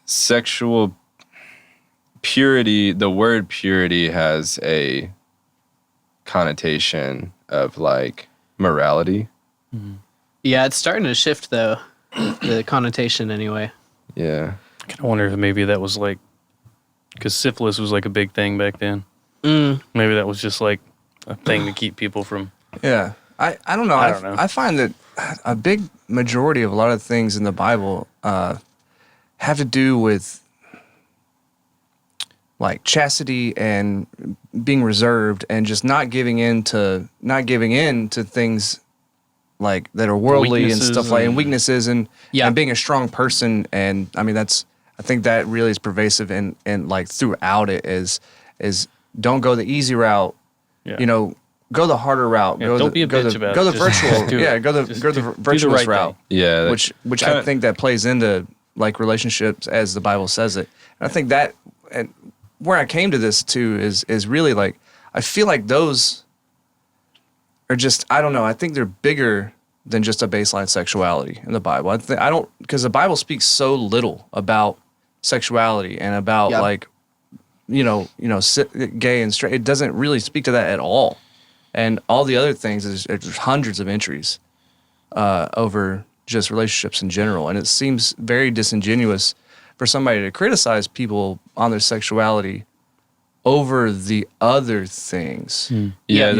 sexual purity, the word purity has a connotation of like morality. Yeah, it's starting to shift though, the connotation anyway. Yeah. I kind of wonder if maybe that was like, because syphilis was like a big thing back then. Maybe that was just like a thing to keep people from. Yeah. I don't know. I don't know. I find that a big majority of a lot of things in the Bible have to do with like chastity and being reserved and just not giving in to things like that are worldly and stuff like and weaknesses and being a strong person. And I mean I think that really is pervasive and like throughout it is don't go the easy route. Yeah. Go the harder route. Yeah, don't be a bitch about it. Go the Just virtual. do it. Go the virtuous right route. thing. Yeah. Which I think that plays into like relationships as the Bible says it. And I think that and where I came to this too is really like I feel like those are just I don't know. I think they're bigger than just a baseline sexuality in the Bible. Because the Bible speaks so little about sexuality and about like gay and straight. It doesn't really speak to that at all. And all the other things is hundreds of entries over just relationships in general. And it seems very disingenuous for somebody to criticize people on their sexuality over the other things. Yeah,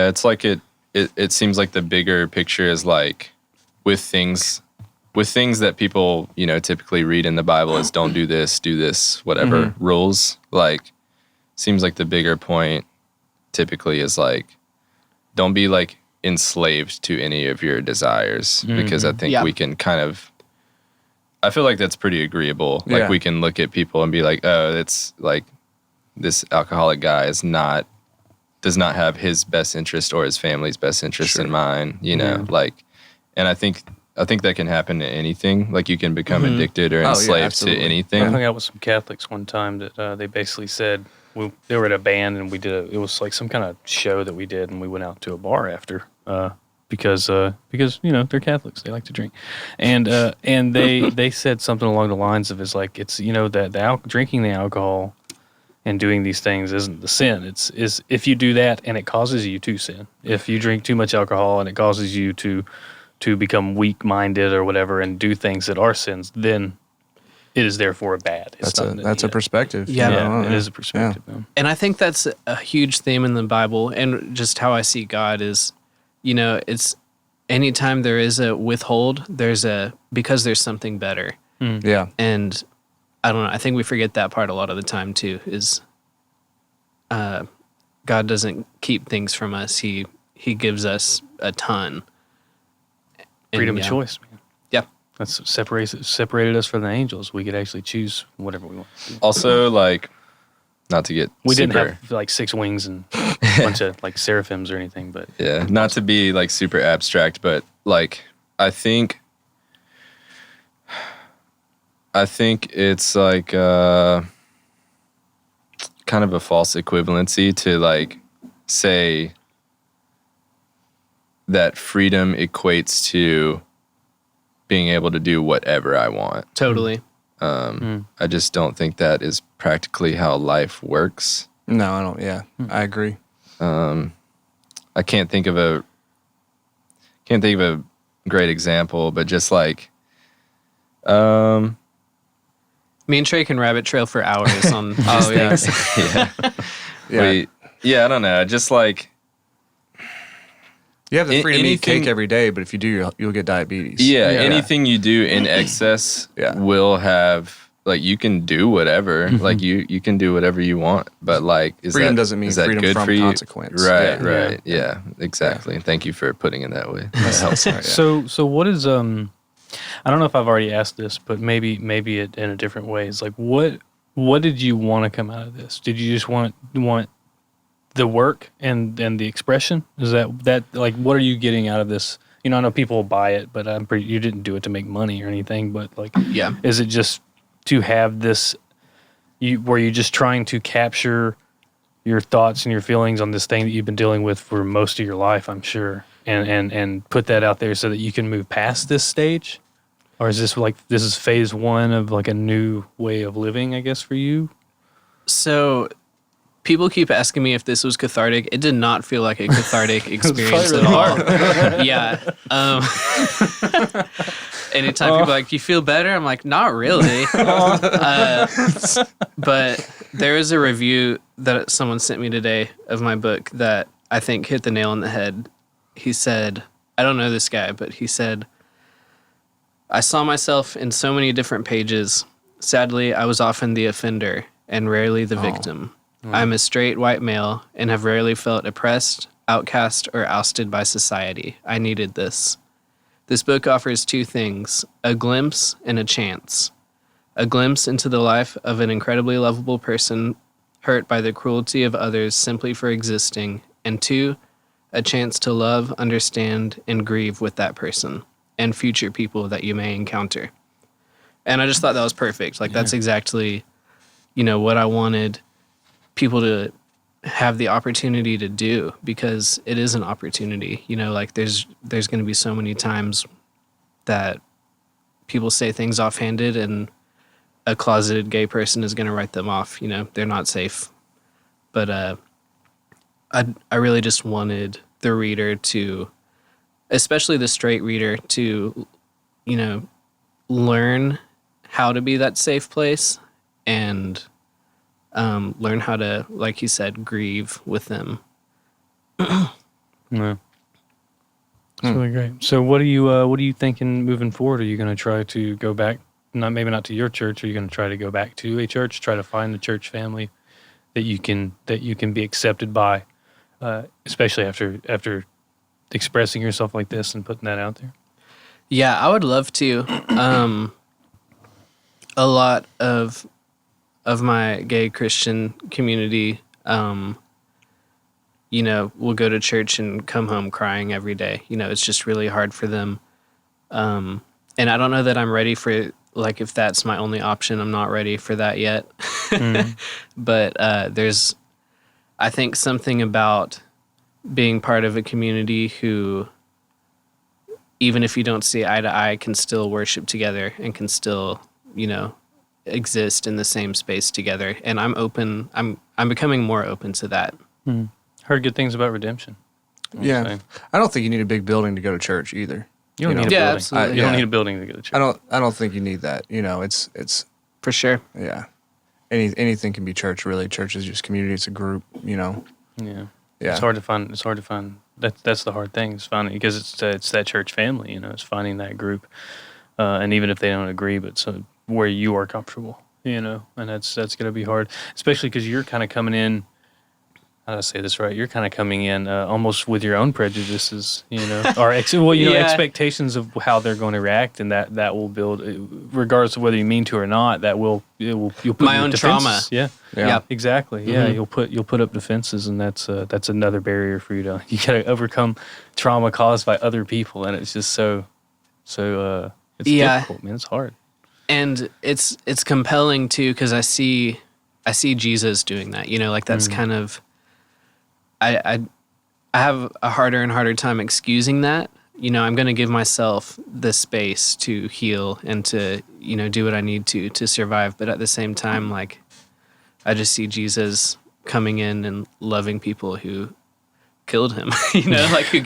it's like it seems like the bigger picture is like with things that people, typically read in the Bible as don't do this, whatever rules, like seems like the bigger point typically is like, don't be like enslaved to any of your desires, because I think we can kind of, I feel like that's pretty agreeable. Like we can look at people and be like, oh, it's like this alcoholic guy does not have his best interest or his family's best interest in mind, you know, like, and I think that can happen to anything. Like you can become addicted or enslaved to anything. I hung out with some Catholics one time that they basically said, they were at a band and it was like some kind of show that we did, and we went out to a bar after because you know they're Catholics, they like to drink, and they said something along the lines of, it's you know that drinking the alcohol and doing these things isn't the sin. It's if you do that and it causes you to sin. If you drink too much alcohol and it causes you to become weak-minded or whatever and do things that are sins, then it is therefore bad. That's a perspective. Yeah, it is a perspective. Yeah. And I think that's a huge theme in the Bible, and just how I see God is, you know, it's anytime there is a withhold, because there's something better. Yeah. And I don't know, I think we forget that part a lot of the time too, is God doesn't keep things from us. He gives us a ton. Freedom of choice, man. Yeah. That's separated us from the angels. We could actually choose whatever we want to do. Also, like, not to get we didn't have like 6 wings and a bunch of like seraphims or anything, but yeah, not to be like super abstract, but like I think it's like kind of a false equivalency to like say that freedom equates to being able to do whatever I want. Totally. I just don't think that is practically how life works. No, I don't. Yeah, I agree. I can't think of a great example, but just like, me and Trey can rabbit trail for hours on these things. I don't know. Just like, you have the freedom to eat cake every day, but if you do, you'll get diabetes. Yeah, anything you do in excess will have, like, you can do whatever. Like, you can do whatever you want, but, like, freedom doesn't mean freedom good from for you? Consequence. Right. Yeah, exactly. Thank you for putting it that way. That helps. So what is, I don't know if I've already asked this, but maybe it in a different way. It's like, what did you want to come out of this? Did you just want the work and the expression? Is that like, what are you getting out of this? You know, I know people will buy it, but you didn't do it to make money or anything, but like, is it just to have this, were you just trying to capture your thoughts and your feelings on this thing that you've been dealing with for most of your life, I'm sure, and put that out there so that you can move past this stage? Or is this like, this is phase 1 of like a new way of living, I guess, for you? So people keep asking me if this was cathartic. It did not feel like a cathartic experience at all. Yeah. Anytime people are like, "You feel better?" I'm like, "Not really." But there is a review that someone sent me today of my book that I think hit the nail on the head. He said, I don't know this guy, but he said, "I saw myself in so many different pages. Sadly, I was often the offender and rarely the victim. I'm a straight white male and have rarely felt oppressed, outcast, or ousted by society. I needed this. This book offers 2 things, a glimpse and a chance. A glimpse into the life of an incredibly lovable person hurt by the cruelty of others simply for existing, and 2, a chance to love, understand, and grieve with that person and future people that you may encounter." And I just thought that was perfect. Like, that's exactly, what I wanted people to have the opportunity to do, because it is an opportunity. Like, there's going to be so many times that people say things offhanded and a closeted gay person is going to write them off. They're not safe. But I really just wanted the reader to, especially the straight reader, to, learn how to be that safe place and learn how to, like he said, grieve with them. Yeah. That's really great. So what are you thinking moving forward? Are you going to try to go back, maybe not to your church? Are you going to try to go back to a church, try to find a church family that you can be accepted by, especially after expressing yourself like this and putting that out there? Yeah, I would love to. A lot of my gay Christian community, will go to church and come home crying every day. It's just really hard for them. And I don't know that I'm ready for, like, if that's my only option, I'm not ready for that yet. But there's, I think, something about being part of a community who, even if you don't see eye to eye, can still worship together and can still, exist in the same space together. And I'm open. I'm becoming more open to that. Heard good things about redemption. Yeah, I don't think you need a big building to go to church either. You don't need a building. Absolutely. You don't need a building to go to church. I don't think you need that. It's For sure. yeah. Anything can be church. Really, church is just community. It's a group. Yeah. Yeah. It's hard to find. That's the hard thing, is finding, because it's that church family. It's finding that group, and even if they don't agree, but so where you are comfortable. And that's going to be hard, especially because you're kind of coming in. How do I say this right? You're kind of coming in almost with your own prejudices, or expectations of how they're going to react, and that will build, regardless of whether you mean to or not. You'll put My your own defenses. trauma. Yeah, exactly. Yeah, Mm-hmm. you'll put up defenses, and that's another barrier for you got to overcome trauma caused by other people, and it's just so it's difficult, man. It's hard, and it's compelling too, because I see Jesus doing that. Like that's kind of. I have a harder and harder time excusing that. I'm going to give myself the space to heal and to, do what I need to survive. But at the same time, like, I just see Jesus coming in and loving people who killed him, like who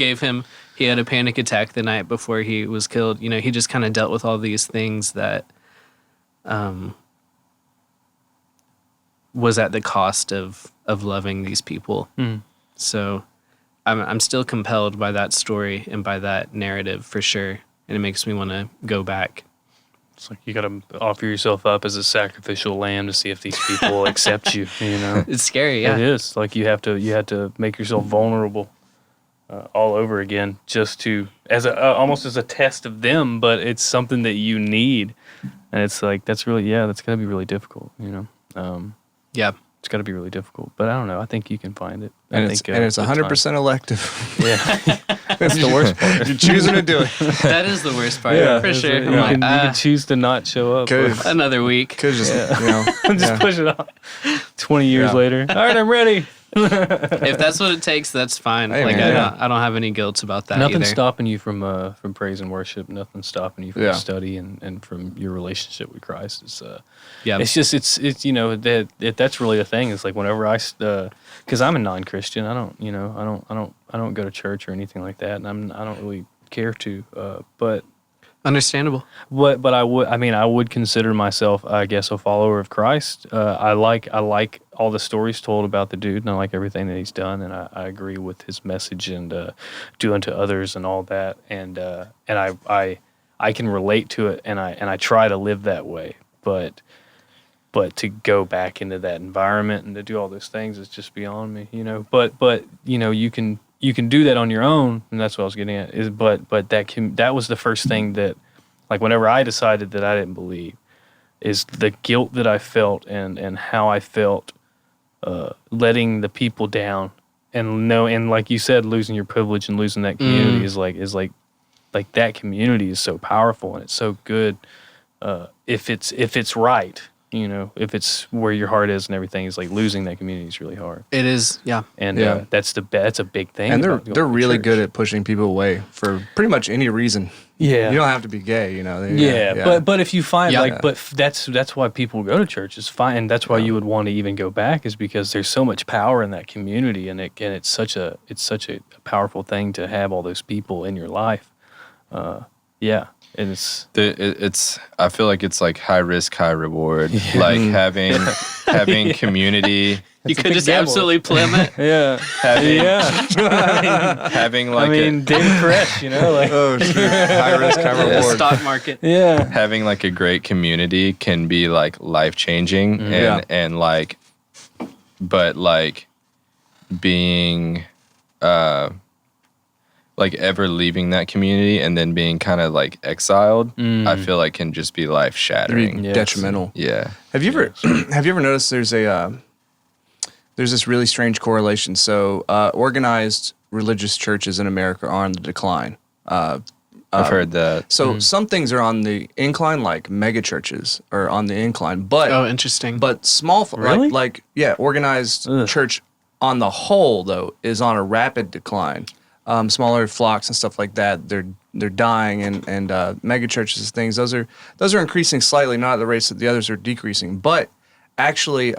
he had a panic attack the night before he was killed. He just kind of dealt with all these things that was at the cost of loving these people. So I'm still compelled by that story and by that narrative for sure. And it makes me want to go back. It's like you got to offer yourself up as a sacrificial lamb to see if these people accept you. It's scary, yeah. It is. Like you have to make yourself vulnerable all over again, just to almost as a test of them. But it's something that you need, and it's like that's got to be really difficult. Yeah. It's got to be really difficult, but I don't know. I think you can find it. And it's 100% elective. Yeah, That's the worst part. You're choosing to do it. That is the worst part, for sure. You can choose to not show up. Another week. Could just, just push it off. 20 years later. All right, I'm ready. If that's what it takes, that's fine. Hey, I don't have any guilt about that. Nothing's either. stopping you from praise and worship. Nothing's stopping you from study and from your relationship with Christ. It's just that's really the thing. It's like whenever because I'm a non-Christian, I don't go to church or anything like that, and I don't really care to. But understandable. But I would consider myself, I guess, a follower of Christ. I like all the stories told about the dude, and I like everything that he's done, and I agree with his message and do unto others and all that, and I can relate to it, and I try to live that way, but to go back into that environment and to do all those things is just beyond me, But you can do that on your own, and that's what I was getting at. But that was the first thing that, like, whenever I decided that I didn't believe, is the guilt that I felt and how I felt letting the people down, and like you said, losing your privilege and losing that community is like that community is so powerful and it's so good if it's right. If it's where your heart is and everything, is like losing that community is really hard. It is, yeah. And that's a big thing. And they're really good at pushing people away for pretty much any reason. Yeah, you don't have to be gay, But if you find but that's why people go to church, is fine, and that's why you would want to even go back, is because there's so much power in that community, and it's such a powerful thing to have all those people in your life. And it's I feel like it's like high risk, high reward. Like having community. You could just absolutely plummet. Having like David Koresh, oh shoot, high risk, high reward. Stock market. Yeah. Having like a great community can be like life changing and like, but like being like ever leaving that community and then being kind of like exiled, I feel like can just be life shattering. Detrimental. Yeah. Have you ever noticed there's this really strange correlation? So organized religious churches in America are on the decline. I've heard that. So some things are on the incline, like mega churches are on the incline, but interesting. But small, Really? Organized church on the whole though is on a rapid decline. Smaller flocks and stuff like that, they're dying, and mega churches and things, those are increasing slightly, not at the rates that the others are decreasing, but actually,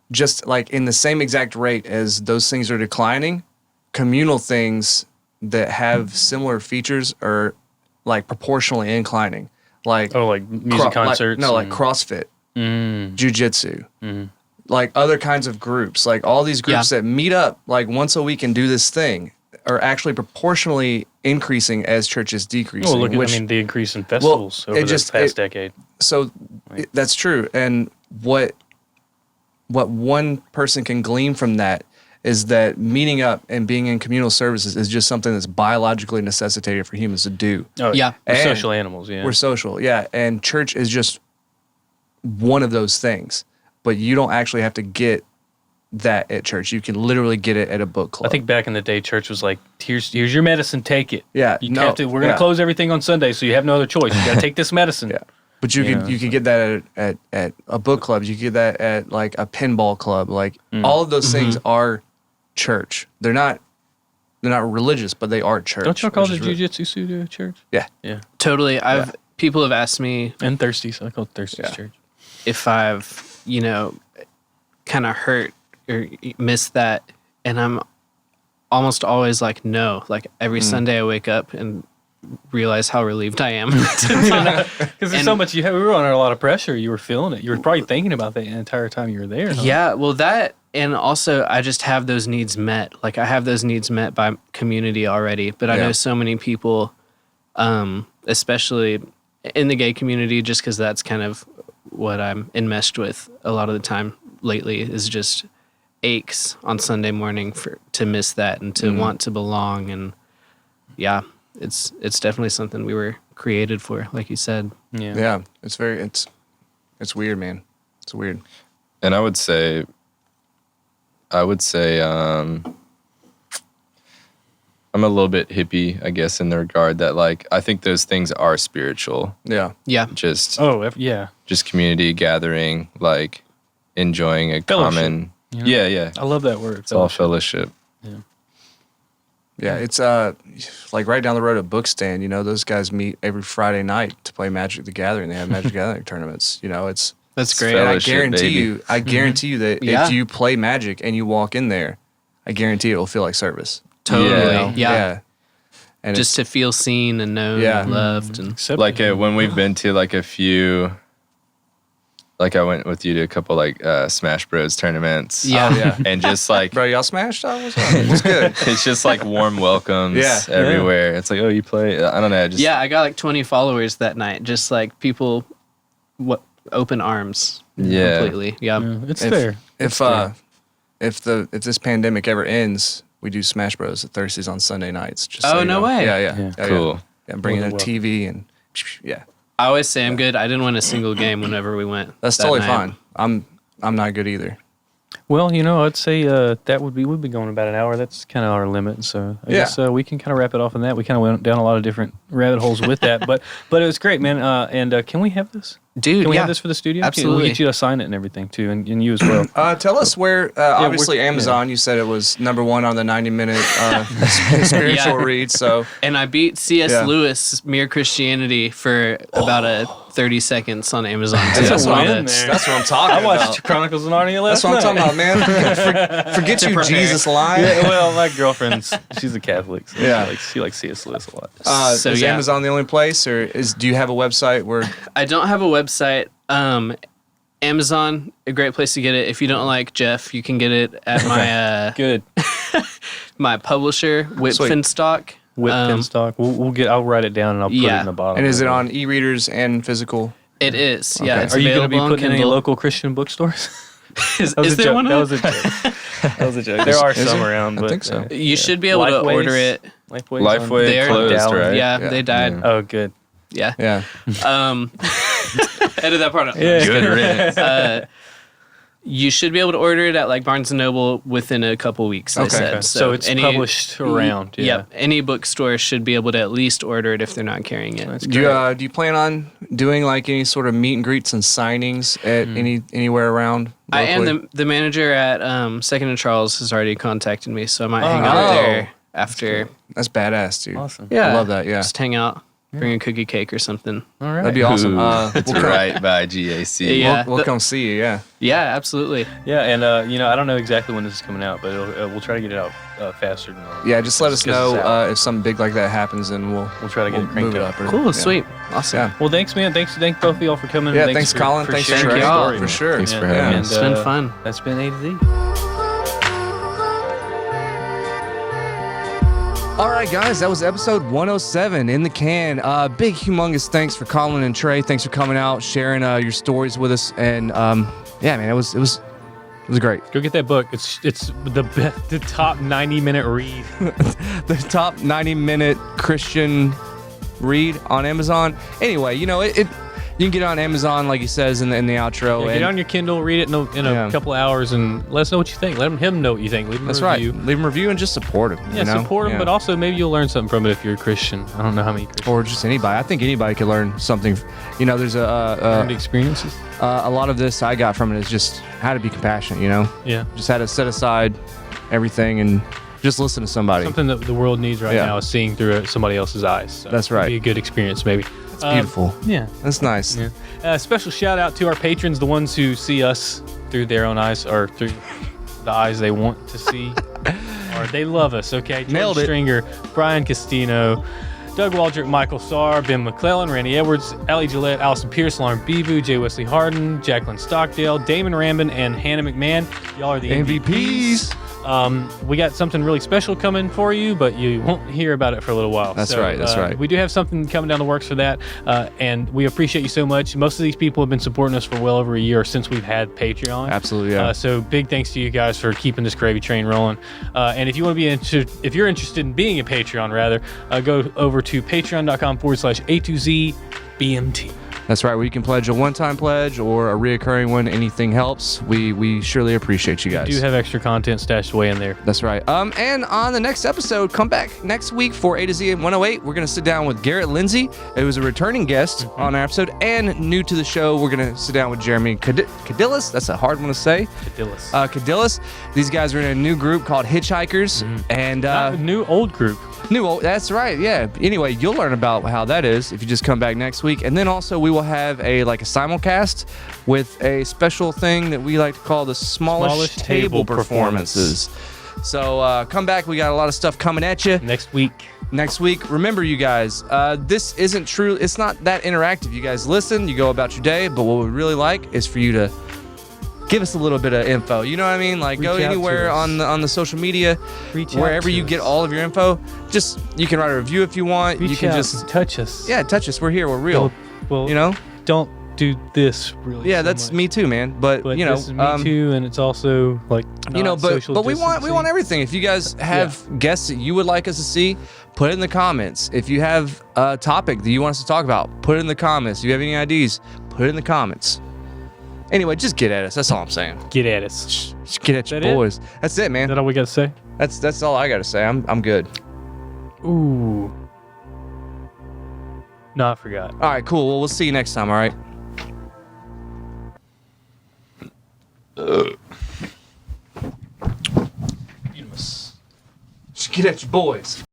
just like in the same exact rate as those things are declining, communal things that have similar features are like proportionally inclining, like music concerts. like CrossFit, jiu-jitsu, like other kinds of groups, like all these groups that meet up like once a week and do this thing are actually proportionally increasing as churches decreasing. Well, look at the increase in festivals over the past decade. So that's true, and what one person can glean from that is that meeting up and being in communal services is just something that's biologically necessitated for humans to do. Oh, yeah. We're And social animals, yeah. We're social, yeah. And church is just one of those things. But you don't actually have to get that at church. You can literally get it at a book club. I think back in the day, church was like, here's your medicine, take it. Yeah, We're going to close everything on Sunday, so you have no other choice. You got to take this medicine. Yeah. But you could get that at a book club. You could get that at like a pinball club. Like all of those things are church. They're not religious, but they are church. Don't y'all call the jiu-jitsu studio church? Yeah. Yeah. Totally. People have asked me, And Thirsty, so I call it Thirsty's church. if I've, kind of hurt or missed that. And I'm almost always like, no. Like every Sunday I wake up and realize how relieved I am. Because there's so much, we were under a lot of pressure. You were feeling it. You were probably thinking about that the entire time you were there. Huh? Yeah, well, that, and also I just have those needs met. Like I have those needs met by community already, but I know so many people, especially in the gay community, just because that's kind of what I'm enmeshed with a lot of the time lately, is just aches on Sunday morning to miss that and to want to belong. And yeah, it's definitely something we were created for, like you said. Yeah. It's weird, man. It's weird. And I would say I'm a little bit hippie, I guess, in the regard that, like, I think those things are spiritual. Yeah. Yeah. Just community gathering, like enjoying a Fellowship. common. You know? Yeah. I love that word. It's all fellowship. Yeah, it's like right down the road at Bookstand. Those guys meet every Friday night to play Magic the Gathering. They have Magic the Gathering tournaments. That's great. And I Fellowship, guarantee you that if you play Magic and you walk in there, I guarantee it will feel like service. Totally. Yeah. And Just to feel seen and known and loved. And Like when we've been to like a few, like I went with you to a couple like Smash Bros tournaments. yeah. And just like, Bro, y'all smashed? What's up? What's good? it's just like warm welcomes everywhere. It's like, oh, you play? I don't know. I got like 20 followers that night. Just like people, open arms. Completely. Yeah. It's fair. If this pandemic ever ends, we do Smash Bros at Thursdays on Sunday nights. Just Oh, no way. Yeah. Cool. Yeah, bringing a TV and I always say I'm good. I didn't win a single game whenever we went. That's that totally night. fine. I'm not good either. Well, I'd say we'd be going about an hour. That's kind of our limit. So I guess we can kind of wrap it off on that. We kind of went down a lot of different rabbit holes with that, but it was great, man. And can we have this? Dude, Can we have this for the studio? Absolutely. We'll get you to sign it and everything too, and you as well. Tell us where, obviously Amazon, you said it was #1 on the 90-minute spiritual read. So, and I beat C.S. Lewis, Mere Christianity, for about 30 seconds on Amazon. Too. That's a win, man. That's what I'm talking I watched about. Chronicles of Narnia last That's what I'm night. talking about, man. Forget you, Jesus line. Yeah, well, my girlfriend's she's a Catholic, so Yeah. she likes C.S. Lewis a lot. Is Amazon the only place, or do you have a website where? I don't have a website. Amazon, a great place to get it. If you don't like Jeff, you can get it at my Good. my publisher, Whitfinstock. Whitfinstock. I'll write it down and I'll put it in the bottom. And is it on e-readers and physical? It is. Okay. Yeah. It's Are you going to be available on putting in any Kindle. local Christian bookstores? Is there one? That was a joke. That was a joke. There are some around, but I think so. You should be able to order it. Lifeway They're closed, down. right? Yeah, they died. Yeah. Oh, good. Yeah. Yeah. Edit that part out. Yeah. Good riddance. You should be able to order it at like Barnes and Noble within a couple weeks. They said. Okay. So it's published around. Yeah. Yep. Any bookstore should be able to at least order it if they're not carrying it. That's Do great. you plan on doing like any sort of meet and greets and signings at anywhere around? I am locally? the manager at Second and Charles has already contacted me, so I might hang out there after. That's badass, dude. Awesome. Yeah, I love that. Yeah. just hang out, bring a cookie cake or something. All right. That'd be awesome. It's right by GAC. Yeah. We'll come see you. Yeah. Yeah, absolutely. Yeah, and I don't know exactly when this is coming out, but we'll try to get it out faster than Yeah. Just let us Because it's know out. if something big like that happens, and we'll We'll try to get it cranked move it up. up. Cool, yeah. sweet, awesome. Yeah. Well, thanks, man. Thank both of y'all for coming. Yeah. Thanks Thanks, for, Colin. For Thanks, sharing Trey. your story, For man. sure. Thanks for Yeah, having and, us. It's been fun. That's been A to Z. All right, guys, that was episode 107 in the can. Big, humongous thanks for Collin and Trey. Thanks for coming out, sharing your stories with us, and yeah, man, it was great. Go get that book. It's the top 90-minute read. The top 90-minute Christian read on Amazon. Anyway, you know it you can get it on Amazon, like he says in the outro. Yeah, get on your Kindle, read it in a couple hours, and let us know what you think. Let him know what you think. Leave him That's a review. right. Leave him a review and just support him. Yeah, you know? support him, Yeah. but also maybe you'll learn something from it if you're a Christian. I don't know how many Christians or just anybody. I think anybody could learn something. You know, there's learned experiences. a lot of this I got from it is just how to be compassionate. You know, Yeah. just how to set aside everything and just listen to somebody. Something that the world needs right Yeah. now is seeing through somebody else's eyes. So That's right. It'd be a good experience, maybe. It's beautiful. Yeah. That's nice. Yeah. Special shout out to our patrons, the ones who see us through their own eyes or through the eyes they want to see. Or they love us, okay? Jordan Nailed it. Stringer, Brian Castino, Doug Waldrick, Michael Sarr, Ben McClellan, Randy Edwards, Allie Gillette, Allison Pierce, Lauren Beavu, Jay Wesley Harden, Jacqueline Stockdale, Damon Rambin, and Hannah McMahon. Y'all are the MVPs. We got something really special coming for you, but you won't hear about it for a little while. That's right, that's right. We do have something coming down the works for that, and we appreciate you so much. Most of these people have been supporting us for well over a year since we've had Patreon. Absolutely, yeah. So big thanks to you guys for keeping this gravy train rolling. And if you want to be if you're interested in being a Patreon, rather, go over to patreon.com/A2ZBMT. That's right. Where you can pledge a one-time pledge or a reoccurring one. Anything helps. We surely appreciate you guys. We do have extra content stashed away in there. That's right. And on the next episode, come back next week for A to Z 108. We're going to sit down with Garrett Lindsay. It was a returning guest on our episode and new to the show. We're going to sit down with Jeremy Cadillas. That's a hard one to say. Cadillas. These guys are in a new group called Hitchhikers. And Not a new old group. that's right. Yeah. Anyway, you'll learn about how that is if you just come back next week. And then also we will have a simulcast with a special thing that we like to call the smallish table performances. So come back. We got a lot of stuff coming at you Next week. Remember, you guys, this isn't true. It's not that interactive. You guys listen, you go about your day, but what we really like is for you to give us a little bit of info. You know what I mean? Like, go Reach out anywhere to us. on the social media, Reach out wherever to you get us. all of your info. Just, you can write a review if you want. Reach you can out, just touch us. touch us. We're here. We're real. Well, You know? don't do this really. Yeah, so that's much. me too, man. But But you know, this is me too, and it's also like but we want everything. If you guys have guests that you would like us to see, put it in the comments. If you have a topic that you want us to talk about, put it in the comments. If you have any ideas, put it in the comments. Anyway, just get at us. That's all I'm saying. Get at us. Just get at your That it? boys. That's it, Is man. that all we got to say? That's all I got to say. I'm good. Ooh. No, I forgot. All right, cool. Well, we'll see you next time. All right. Just get at your boys.